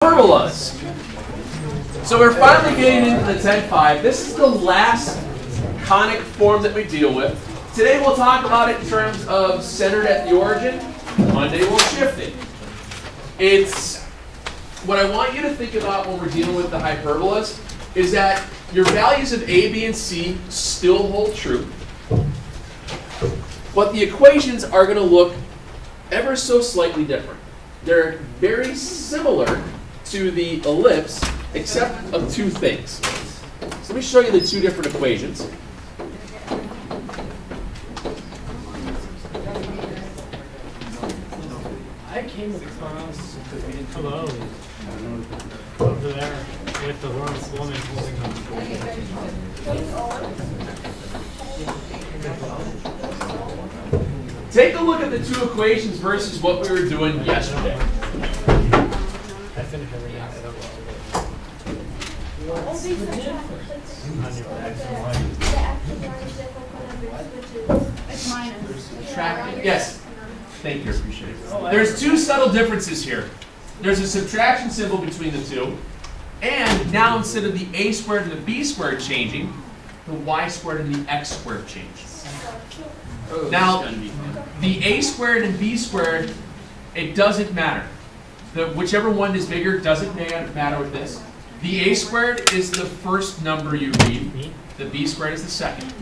Hyperbolas. So we're finally getting into the 10.5. This is the last conic form that we deal with. Today we'll talk about it in terms of centered at the origin. Monday we'll shift it. It's what I want you to think about when we're dealing with the hyperbolas is that your values of A, B, and C still hold true, but the equations are going to look ever so slightly different. They're very similar to the ellipse, except of two things. So let me show you the two different equations. I came across hello over there with the woman holding them. Take a look at the two equations versus what we were doing yesterday. I finished everything. What's the difference? It's minus. Yes. Thank you. Appreciate it. There's two subtle differences here. There's a subtraction symbol between the two, and now instead of the a squared and the b squared changing, the y squared and the x squared changes. Now, the a squared and b squared, it doesn't matter. Whichever one is bigger doesn't matter with this. The a squared is the first number you read. The b squared is the second.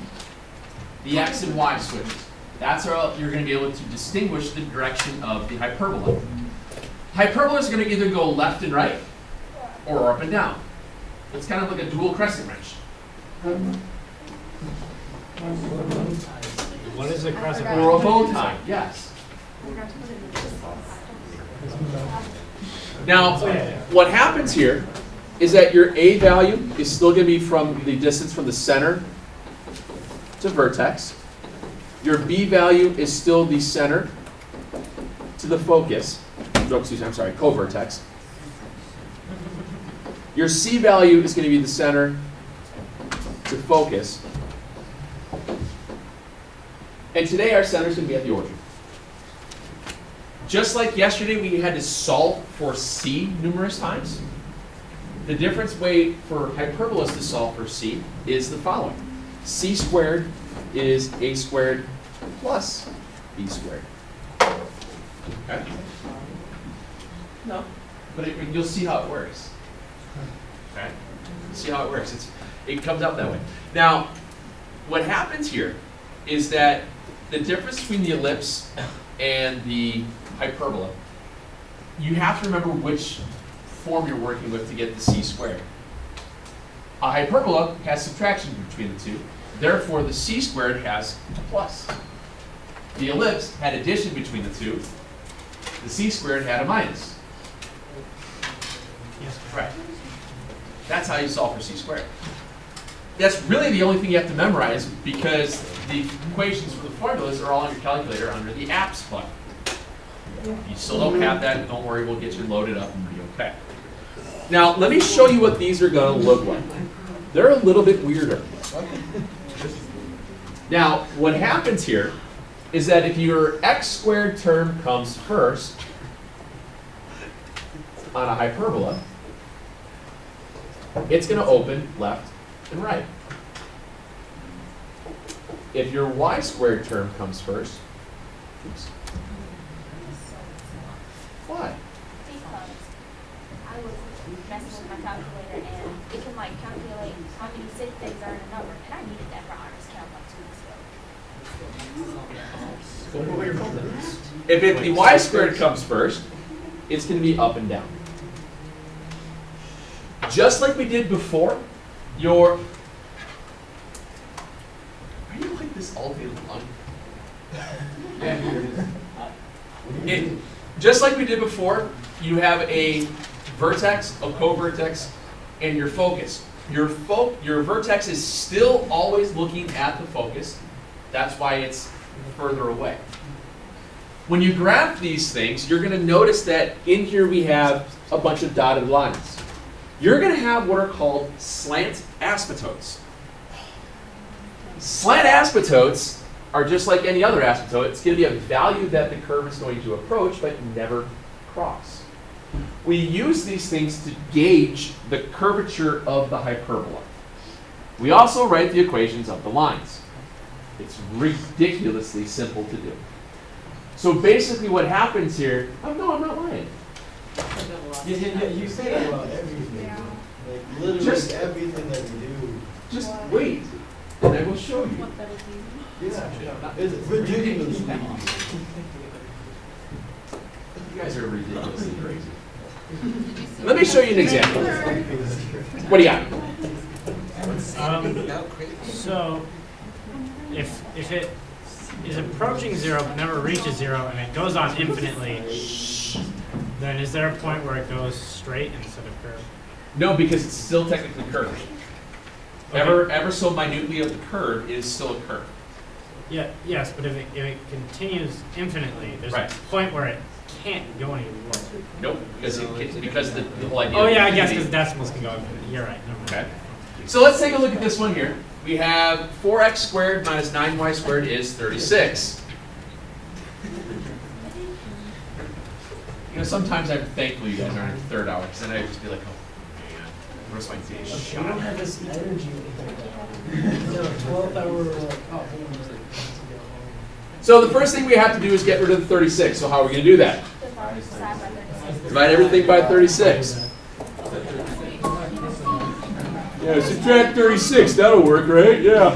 The x and y switches. That's how you're going to be able to distinguish the direction of the hyperbola. Hyperbola is going to either go left and right or up and down. It's kind of like a dual crescent wrench. What is a crescent? Or a bow tie, yes. Now, what happens here is that your A value is still going to be from the distance from the center to vertex. Your B value is still the center to the focus. Oh, excuse me, I'm sorry, covertex. Your C value is going to be the center to focus. And today our center is going to be at the origin. Just like yesterday we had to solve for C numerous times, the difference way for hyperbolas to solve for C is the following. C squared is A squared plus B squared. Okay? No, but you'll see how it works. Okay? See how it works. It comes out that way. Now, what happens here is that the difference between the ellipse and the hyperbola, you have to remember which form you're working with to get the C squared. A hyperbola has subtraction between the two, therefore the C squared has a plus. The ellipse had addition between the two, the C squared had a minus. Yes. Right. That's how you solve for C squared. That's really the only thing you have to memorize because the equations for the formulas are all on your calculator under the apps button. If you still don't have that, don't worry, we'll get you loaded up and be okay. Now, let me show you what these are going to look like. They're a little bit weirder. Now, what happens here is that if your x squared term comes first on a hyperbola, it's going to open left and right. If your y squared term comes first, oops. Why? Because I was messing with my calculator and it can like calculate how many sig things are in a number, and I needed that for honors count like 2 weeks ago. Go over your phone then. If the y squared comes first, it's going to be up and down. Just like we did before, are you like this all day long? Just like we did before, you have a vertex, a covertex, and your focus. Your vertex is still always looking at the focus. That's why it's further away. When you graph these things, you're going to notice that in here we have a bunch of dotted lines. You're going to have what are called slant asymptotes. Slant asymptotes are just like any other asymptote. It's going to be a value that the curve is going to approach but never cross. we use these things to gauge the curvature of the hyperbola. We also write the equations of the lines. It's ridiculously simple to do. So basically what happens here, oh no, I'm not lying. You say that about everything. Yeah. Like literally Just- everything that we do. Just wait, and I will show you. Yeah. It's ridiculous. You guys are ridiculously crazy. Let me show you an example. What do you got? So, if it is approaching 0 but never reaches 0 and it goes on infinitely, then is there a point where it goes straight instead of curved? No, because it's still technically curved. Okay. Ever so minutely of the curve is still a curve. Yeah, yes, but if it continues infinitely, there's Right. a point where it can't go any lower. Nope, because the whole idea. Oh of yeah, I guess infinity- because decimals can go infinite. You're right. Never mind. Okay. So let's take a look at this one here. We have 4x squared minus 9y squared is 36. You know, sometimes I'm thankful you guys aren't in the third hour, because then I'd just be like, oh man, where's my day We don't shot? have this energy. 12-hour. So the first thing we have to do is get rid of the 36. So how are we going to do that? Divide everything by 36. Yeah, subtract 36. That'll work, right? Yeah.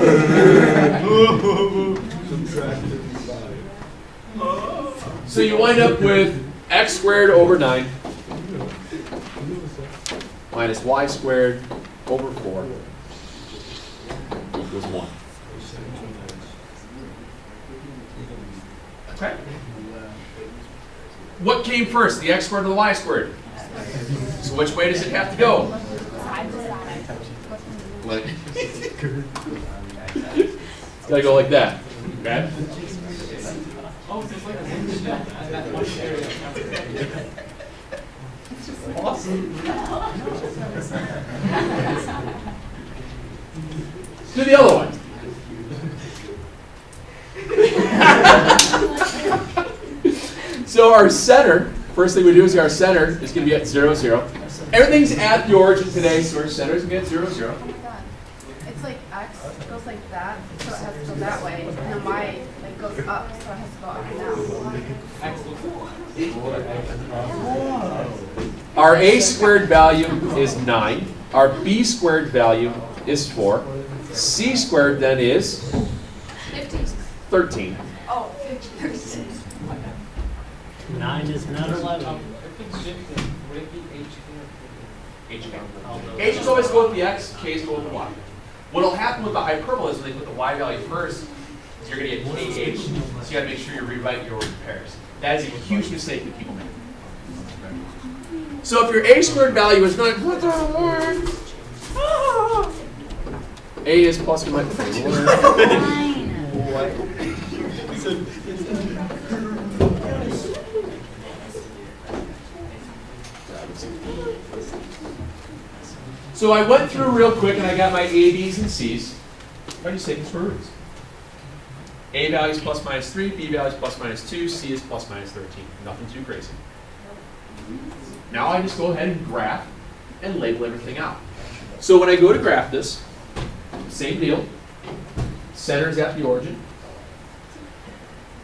So you wind up with x squared over 9 minus y squared over 4 equals 1. Okay. What came first, the x squared or the y squared? So which way does it have to go? Like, it's gotta go like that. Okay? Do the other one. So our center, first thing we do is our center is going to be at 0, 0. Everything's at the origin today, so our center is going to be at 0, 0. Oh my god. It's like X goes like that, so it has to go that way, and then Y like goes up, so it has to go up and down. Our a squared value is 9. Our b squared value is 4. C squared then is 15. 13. Oh, 36. 9 is not 11. H is always go with the x, k is go with the y. What will happen with the hyperbola is when they put the y value first, you're going to get kh, so you got to make sure you rewrite your pairs. That is a huge mistake that people make. So if your a squared value is 9, what the word? A is plus or minus 9. So I went through real quick and I got my A, B's, and C's. I'm just taking square roots. A value is plus minus 3, B value is plus minus 2, C is plus minus 13. Nothing too crazy. Now I just go ahead and graph and label everything out. So when I go to graph this, same deal. Center is at the origin.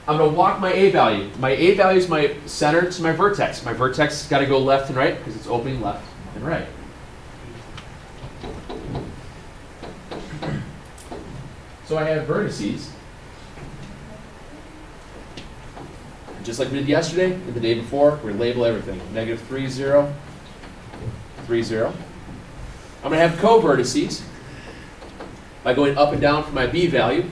I'm going to walk my A value. My A value is my center to my vertex. My vertex has got to go left and right because it's opening left and right. So I have vertices. Just like we did yesterday and the day before, we label everything. Negative 3, 0, 3, 0. I'm going to have co-vertices by going up and down for my B value.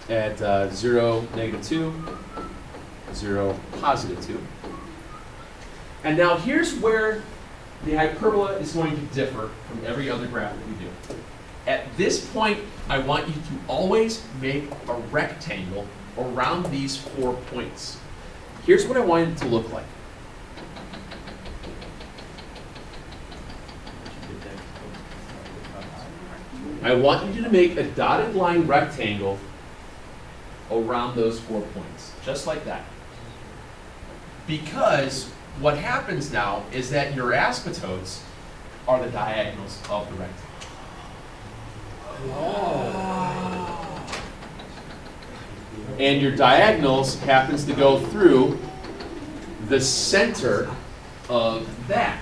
At 0, negative 2, 0, positive 2. And now here's where the hyperbola is going to differ from every other graph that we do. At this point, I want you to always make a rectangle around these 4 points. Here's what I want it to look like. I want you to make a dotted line rectangle around those 4 points, just like that. Because what happens now is that your asymptotes are the diagonals of the rectangle. And your diagonals happens to go through the center of that.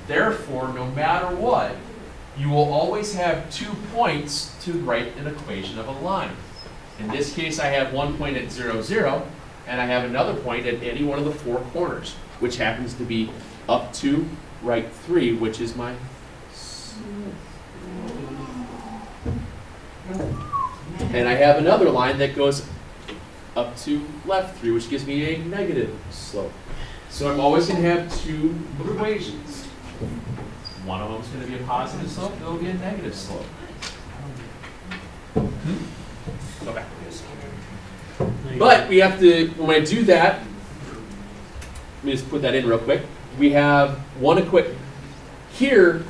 Therefore, no matter what, you will always have 2 points to write an equation of a line. In this case, I have 1 point at 0, 0, and I have another point at any one of the 4 corners, which happens to be up to right 3, which is my and I have another line that goes up to left 3, which gives me a negative slope. So I'm always going to have 2 equations. One of them is going to be a positive slope, the other will be a negative slope. Go back. But we have to, when I do that, let me just put that in real quick. We have one equation. Here,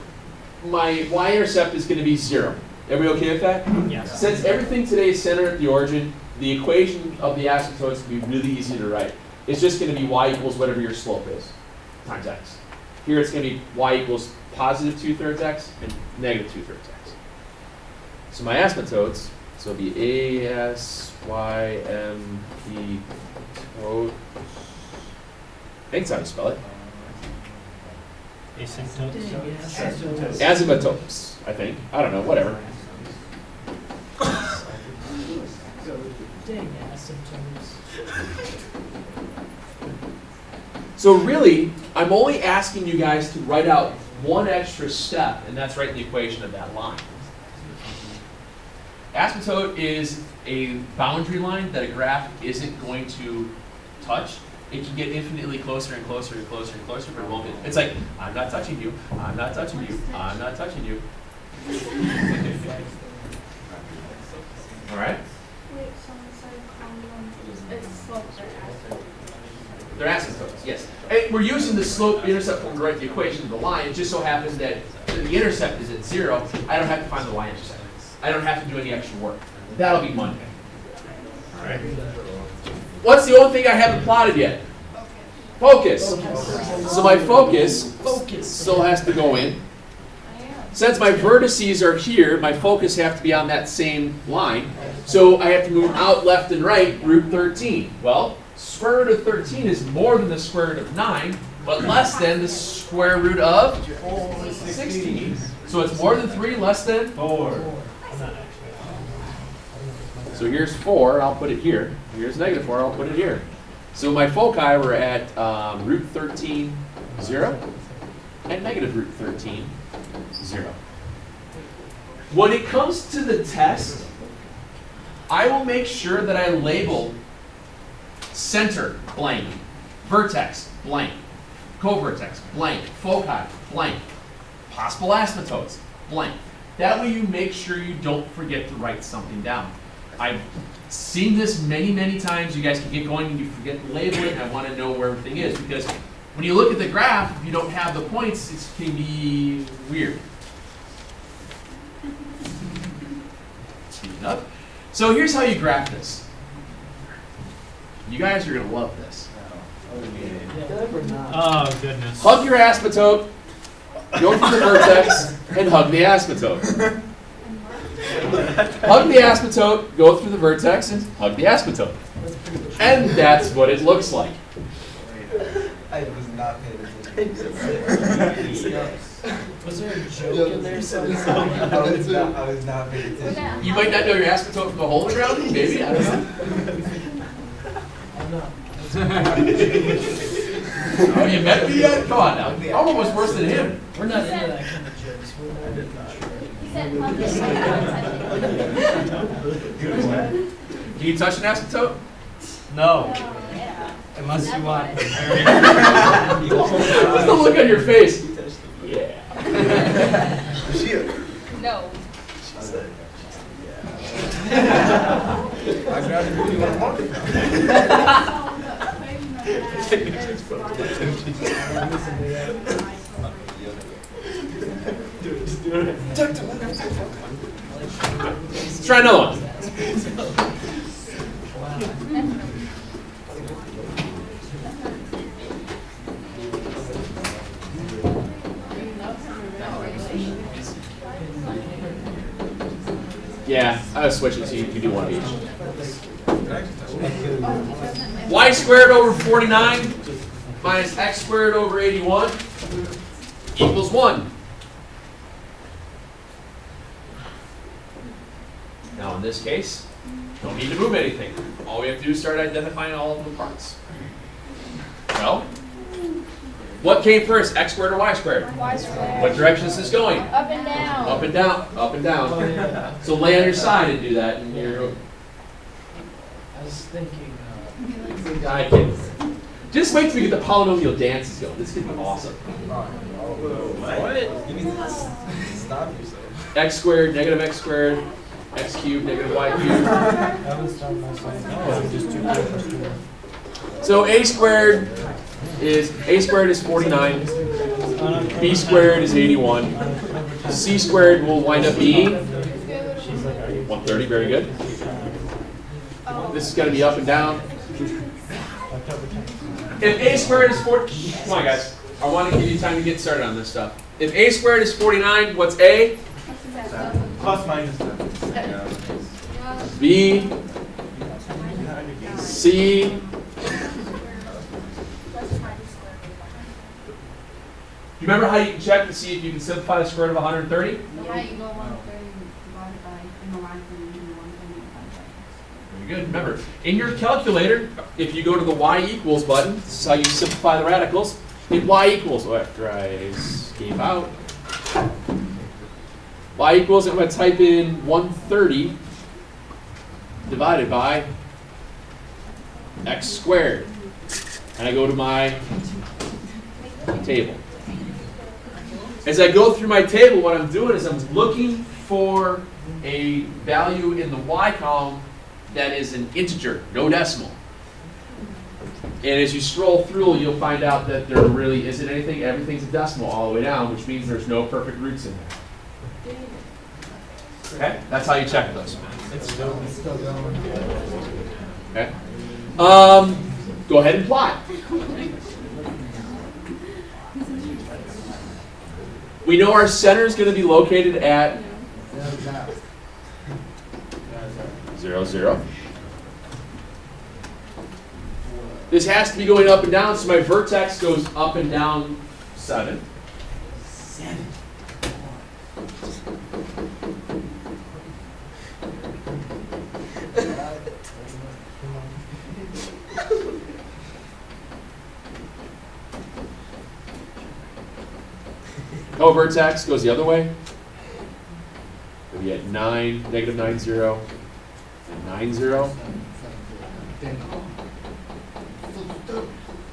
my y-intercept is going to be 0. Everybody okay with that? Yes. Since everything today is centered at the origin, the equation of the asymptote is going to be really easy to write. It's just going to be y equals whatever your slope is, times x. Here it's going to be y equals positive 2/3 x and negative 2/3 x. So my asymptotes, so it'll be a, s, y, m, p, totes. I think that's how you spell it. Asymptotes. Asymptotes, I think. I don't know, whatever. Dang asymptotes. So really, I'm only asking you guys to write out one extra step, and that's writing the equation of that line. Asymptote is a boundary line that a graph isn't going to touch. It can get infinitely closer and closer and closer and closer, but it won't get. It's like, I'm not touching you, I'm not touching you, I'm not touching you. All right? Wait, someone said column, it's slopes or asymptotes. They're asymptotes, yes. And we're using the slope-intercept form to write the equation of the line. It just so happens that the intercept is at 0. I don't have to find the y-intercept. I don't have to do any extra work. That'll be Monday. All right. What's the only thing I haven't plotted yet? Focus. So my focus still has to go in. Since my vertices are here, my focus have to be on that same line. So I have to move out left and right, root 13. Well, square root of 13 is more than the square root of 9, but less than the square root of 16. So it's more than 3, less than 4. So here's 4, I'll put it here. Here's negative 4, I'll put it here. So my foci were at root 13, 0, and negative root 13, 0. When it comes to the test, I will make sure that I label center, blank, vertex, blank, covertex, blank, foci, blank, possible asymptotes, blank. That way you make sure you don't forget to write something down. I've seen this many, many times. You guys can get going and you forget to label it, and I want to know where everything is, because when you look at the graph, if you don't have the points, it can be weird. Speaking up. So here's how you graph this. You guys are going to love this. Oh, goodness. Hug your asymptote, go through the vertex, and hug the asymptote. Hug the asymptote, go through the vertex, and hug the asymptote. And that's what it looks like. I was not paying attention. Was there a joke in there somewhere? I was not paying attention. You might not know your asymptote from the hole in the ground, maybe, I don't know. I'm not. Oh, you met me yet? Come on now. I'm almost worse than him. We're not into that kind of jokes. We're not into that. He said hug it. Can you touch an asymptote? No. Yeah. Unless you want very. What's the look on your face? Yeah. No. I grabbed it really when I wanted. Let's try another one. Yeah, I was switching so you can do one of each. Y squared over 49 minus x squared over 81 equals 1. Now in this case, don't need to move anything. All we have to do is start identifying all of the parts. Well, what came first, x squared or y squared? Y squared. What direction is this going? Up and down. Up and down, up and down. So lay on your side and do that, and you're. I was thinking, I can. Just wait till we get the polynomial dances going. This could be awesome. What? You need to stop yourself. X squared, negative x squared, x cubed, negative y cubed. I was talking about saying, no, just 2 plus 2. So a squared is 49. B squared is 81. C squared will wind up being 130. Very good. This is going to be up and down. If a squared is 40, come on guys. I want to give you time to get started on this stuff. If a squared is 49, what's a? Plus minus 7. B, C. You remember how you can check to see if you can simplify the square root of 130? Yeah, you go 130 divided by, in the line thing, you do 130 divided by. Very good. Remember, in your calculator, if you go to the y equals button, this is how you simplify the radicals. If y equals, after I escape out, y equals, I'm going to type in 130 divided by x squared. And I go to my table. As I go through my table, what I'm doing is I'm looking for a value in the y column that is an integer, no decimal. And as you scroll through, you'll find out that there really isn't anything. Everything's a decimal all the way down, which means there's no perfect roots in there. Okay? That's how you check those. It's still going. Okay? Go ahead and plot. We know our center is going to be located at 0, 0. This has to be going up and down, so my vertex goes up and down 7. No vertex goes the other way. We'll be at 9, negative 9, 0, and 9, 0.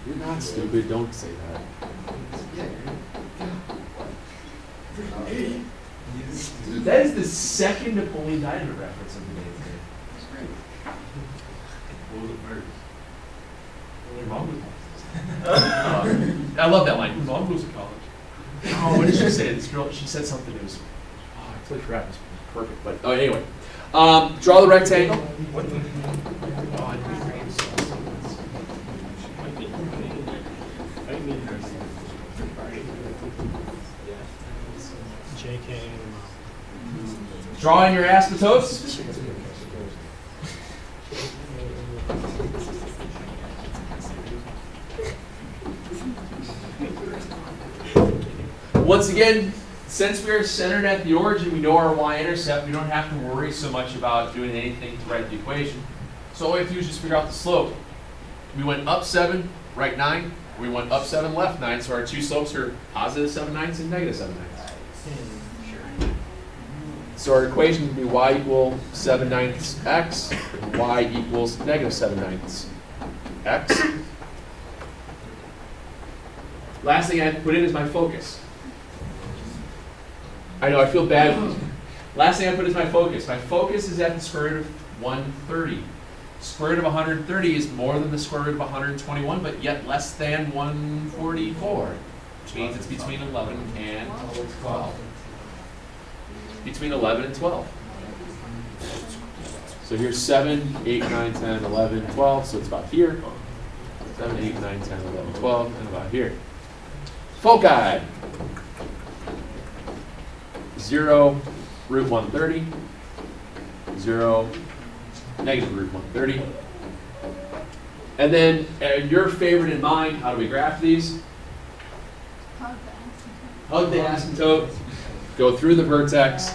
You're not stupid. Don't say that. That is the second Napoleon Dynamite reference of the day today. That's great. What was it first? I love that line. Mom goes to college. Oh, what did she say? This girl, she said something that was, I totally forgot. It was perfect. But anyway, draw the rectangle. JK. Draw in your asymptotes. Once again, since we are centered at the origin, we know our y-intercept. We don't have to worry so much about doing anything to write the equation. So all we have to do is just figure out the slope. We went up 7, right 9. We went up 7, left 9. So our two slopes are positive 7/9 and negative 7/9. So our equation would be y equals 7/9 x, and y equals negative 7/9 x. Last thing I have to put in is my focus. I know, I feel bad. Last thing I put is my focus. My focus is at the square root of 130. Square root of 130 is more than the square root of 121, but yet less than 144, which means it's between 11 and 12. Between 11 and 12. So here's 7, 8, 9, 10, 11, 12, so it's about here. 7, 8, 9, 10, 11, 12, and about here. Foci. 0, root 130. 0, negative root 130. And then your favorite in mind, how do we graph these? Hug the asymptote, go through the vertex.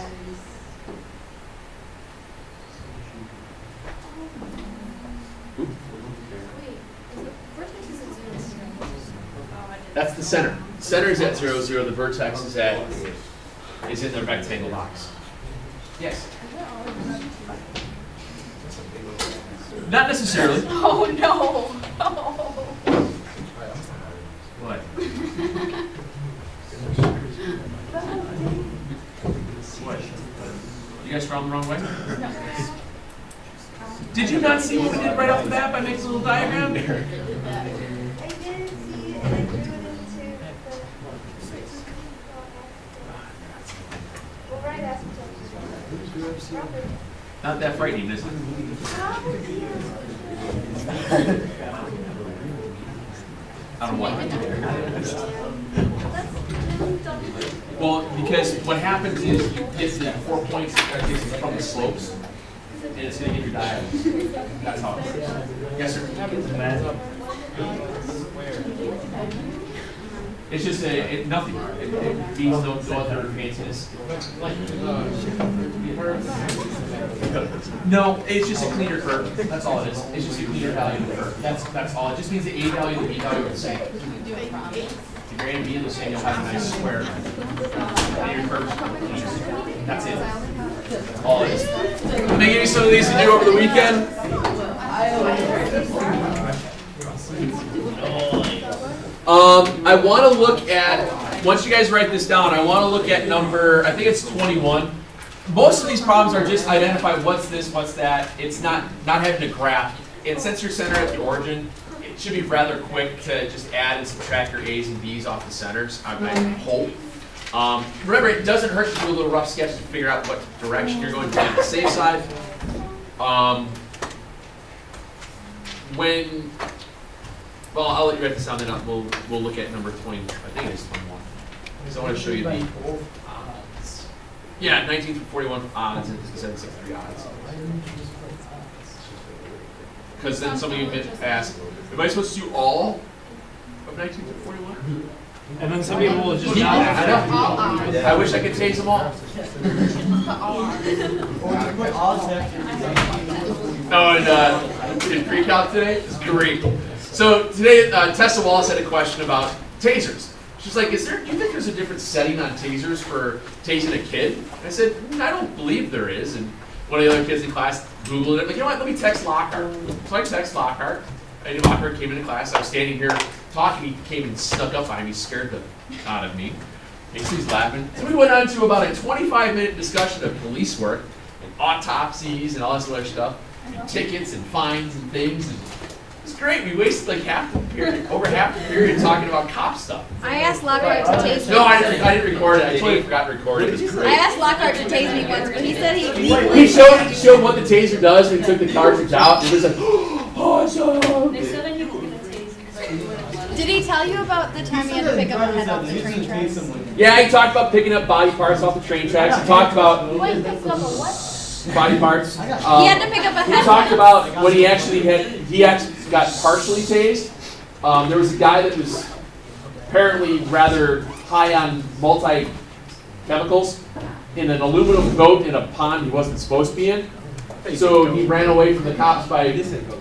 That's the center. Center is at 0, 0. The vertex is in the rectangle box. Yes. Not necessarily. Oh no. What? What? You guys drawn the wrong way? Did you not see what we did right off the bat by making a little diagram? I didn't see it, and I drew it into well, right asymptote. Not that frightening, is it? I don't know what. Well, because what happens is you get the 4 points from the slopes, and it's going to get your diagonals. That's how it works. Yes, sir? It's just nothing. It means no other fanciness. No, it's just a cleaner curve. That's all it is. It's just a cleaner value of the curve. That's all. It just means the A value and the B value are the same. The grade and B are the same. You'll have a nice square. And your curve. That's it. That's all it is. I'm gonna give you some of these to do over the weekend. I want to look at, once you guys write this down, I want to look at number, I think it's 21. Most of these problems are just identify what's this, what's that. It's not having to graph. And since you're center at the origin, it should be rather quick to just add and subtract your A's and B's off the centers, I hope. Remember, it doesn't hurt to do a little rough sketch to figure out what direction you're going to be on the safe side. Well, I'll let you write this down, then we'll look at number 20. I think it's 21. So I want to show you the odds. Yeah, 19 through 41 odds instead of 63 odds. Because then some of you ask, am I supposed to do all of 19 through 41? And then some people will just I know. I wish I could change them all. Oh, and did pre-calc today? It's great. So today, Tessa Wallace had a question about tasers. She's like, do you think there's a different setting on tasers for tasing a kid? And I said, I don't believe there is. And one of the other kids in class Googled it. Like, you know what, let me text Lockhart. So I text Lockhart. And Lockhart came into class. I was standing here talking. He came and snuck up on me, scared the out of me. And he's laughing. So we went on to about a 25-minute discussion of police work and autopsies and all this other stuff, and tickets and fines and things. And it was great. We wasted like over half the period talking about cop stuff. I asked Lockhart to tase me. No, I didn't record it. I totally forgot to record it. It was great. I asked Lockhart to tase me once, but he said he He showed what the taser does when he took the cartridge out. It was like, awesome. They said that he was gonna tase you, but you wouldn't let him. Did he tell you about the time he had to pick up a head off the train tracks? Yeah, he talked about picking up body parts off the train tracks. He talked about Wait, picked up a what? body parts. He had to pick up a He head. talked about when he actually got partially tased. There was a guy that was apparently rather high on multi-chemicals in an aluminum boat in a pond he wasn't supposed to be in. So he ran away from the cops by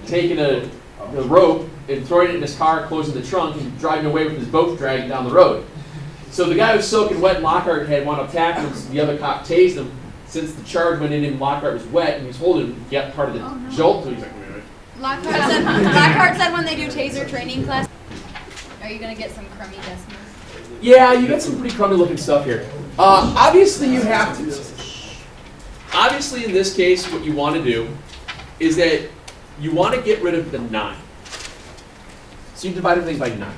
taking the rope and throwing it in his car, closing the trunk, and driving away with his boat dragging down the road. So the guy was soaking wet, and Lockhart had wound up tackling him, so the other cop tased him. Since the charge went in and Lockhart was wet and he was holding him, he got part of the jolt, so he's like, wait a minute. Lockhart said when they do taser training class, are you going to get some crummy decimals? Yeah, you got some pretty crummy looking stuff here. Obviously you have to. Obviously in this case, what you want to do is that you want to get rid of the 9. So you divide everything by 9.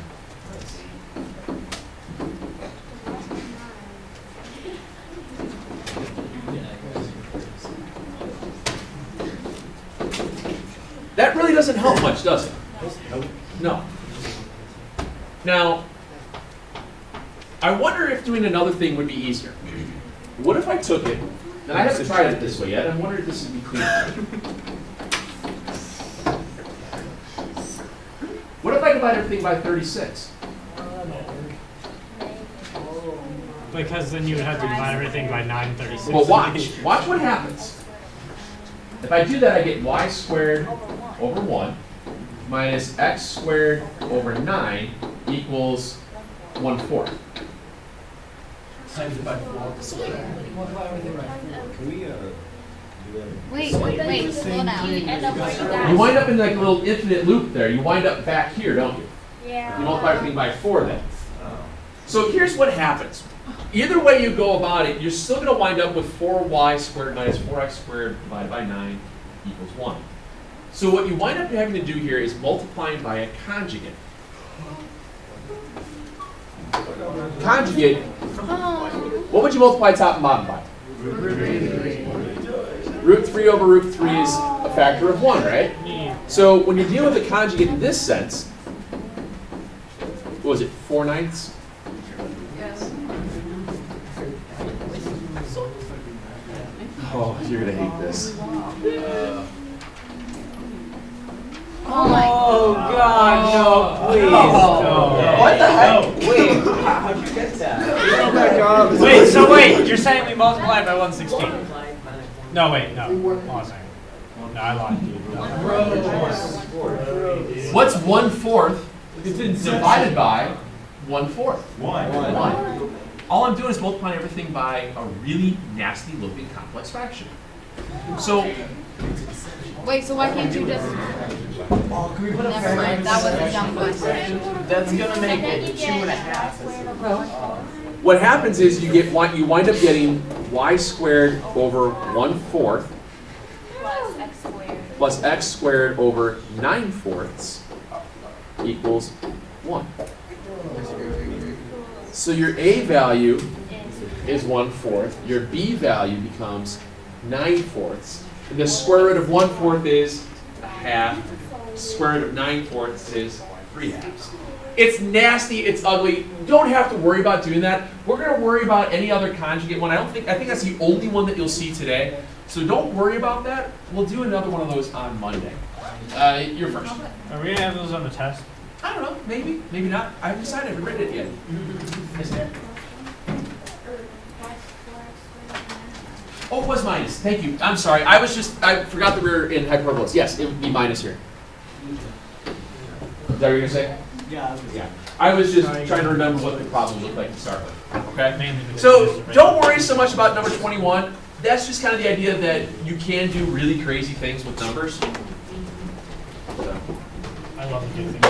That really doesn't help much, does it? No. Now, I wonder if doing another thing would be easier. What if I took it And I haven't tried it this way yet. I wonder if this would be clean. What if I divide everything by 36? Because then you would have to divide everything by 936. Well, watch. Watch what happens. If I do that, I get y squared over 1 minus x squared over 9 equals 1/4. Times it by 4. Multiply everything by 4. Can we, do that? Wait, slow down. You end up where you got. You wind up in like a little infinite loop there. You wind up back here, don't you? Yeah. You multiply everything by 4 then. So here's what happens. Either way you go about it, you're still going to wind up with 4y squared minus 4x squared divided by 9 equals 1. So what you wind up having to do here is multiplying by a conjugate. Conjugate, what would you multiply top and bottom by? Root 3 over root 3 is a factor of 1, right? So when you deal with a conjugate in this sense, what was it, 4/9? Yes. Oh, you're going to hate this. Oh my. Oh God, no, please. No. What the heck? Wait, how'd you get that? Oh my god. Wait, so wait, you're saying we multiply by 116? No, wait, no. Hold on a second. No, I lied to you. No. What's 1/4 divided by 1/4? 1. All I'm doing is multiplying everything by a really nasty looking complex fraction. So Wait, so why can't you just? Oh, can we put a Never mind, that was a dumb question. That's gonna And make then you it get 2.5. y squared over 1/4. what happens is you wind up getting y squared over 1/4 Plus x squared. plus x squared over 9/4 equals 1. So your a value is 1/4. Your b value becomes 9/4. And the square root of 1/4 is a half. Square root of 9/4 is 3/2. It's nasty, it's ugly. You don't have to worry about doing that. We're going to worry about any other conjugate one. I think that's the only one that you'll see today. So don't worry about that. We'll do another one of those on Monday. You're first. Are we gonna have those on the test? I don't know, maybe, maybe not. I haven't decided, I haven't written it yet. Oh, it was minus. Thank you. I'm sorry. I forgot that we were in hyperbolas. Yes, it would be minus here. Is that what you're going to say? Yeah. Yeah. I was just trying to remember what the problem looked like to start with. Okay? Mainly because So it's right. don't worry so much about number 21. That's just kind of the idea that you can do really crazy things with numbers. So. I love to do things.